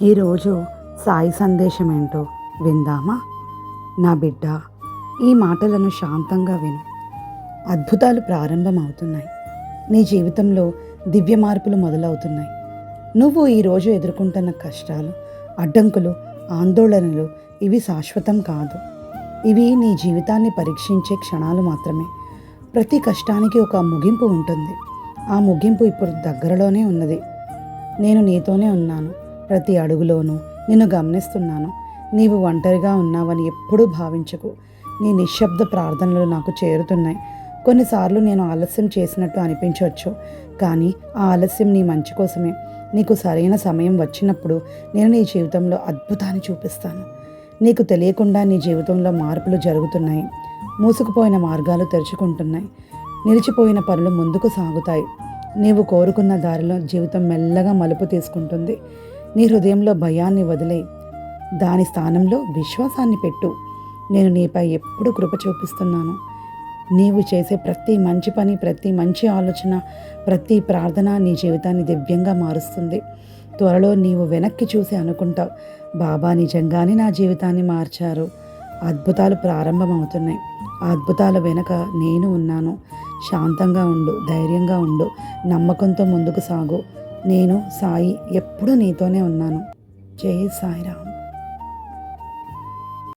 ఈరోజు సాయి సందేశం ఏంటో విందామా? నా బిడ్డ, ఈ మాటలను శాంతంగా విను. అద్భుతాలు ప్రారంభమవుతున్నాయి. నీ జీవితంలో దివ్య మార్పులు మొదలవుతున్నాయి. నువ్వు ఈరోజు ఎదుర్కొంటున్న కష్టాలు, అడ్డంకులు, ఆందోళనలు ఇవి శాశ్వతం కాదు. ఇవి నీ జీవితాన్ని పరీక్షించే క్షణాలు మాత్రమే. ప్రతి కష్టానికి ఒక ముగింపు ఉంటుంది. ఆ ముగింపు ఇప్పుడు దగ్గరలోనే ఉన్నది. నేను నీతోనే ఉన్నాను. ప్రతి అడుగులోనూ నిన్ను గమనిస్తున్నాను. నీవు ఒంటరిగా ఉన్నావని ఎప్పుడూ భావించకు. నీ నిశ్శబ్ద ప్రార్థనలు నాకు చేరుతున్నాయి. కొన్నిసార్లు నేను ఆలస్యం చేసినట్టు అనిపించవచ్చు, కానీ ఆ ఆలస్యం నీ మంచి కోసమే. నీకు సరైన సమయం వచ్చినప్పుడు నేను నీ జీవితంలో అద్భుతాన్ని చూపిస్తాను. నీకు తెలియకుండా నీ జీవితంలో మార్పులు జరుగుతున్నాయి. మూసుకుపోయిన మార్గాలు తెరుచుకుంటున్నాయి. నిలిచిపోయిన పనులు ముందుకు సాగుతాయి. నీవు కోరుకున్న దారిలో జీవితం మెల్లగా మలుపు తీసుకుంటుంది. నీ హృదయంలో భయాన్ని వదిలేయి. దాని స్థానంలో విశ్వాసాన్ని పెట్టు. నేను నీపై ఎప్పుడు కృప చూపిస్తున్నాను. నీవు చేసే ప్రతి మంచి పని, ప్రతి మంచి ఆలోచన, ప్రతి ప్రార్థన నీ జీవితాన్ని దివ్యంగా మారుస్తుంది. త్వరలో నీవు వెనక్కి చూసి అనుకుంటావు, బాబా నిజంగానే నా జీవితాన్ని మార్చారు. అద్భుతాలు ప్రారంభమవుతున్నాయి. ఆ అద్భుతాల వెనక నేను ఉన్నాను. శాంతంగా ఉండు, ధైర్యంగా ఉండు, నమ్మకంతో ముందుకు సాగు. నేను సాయి ఎప్పుడూ నీతోనే ఉన్నాను. జై సాయిరామ్.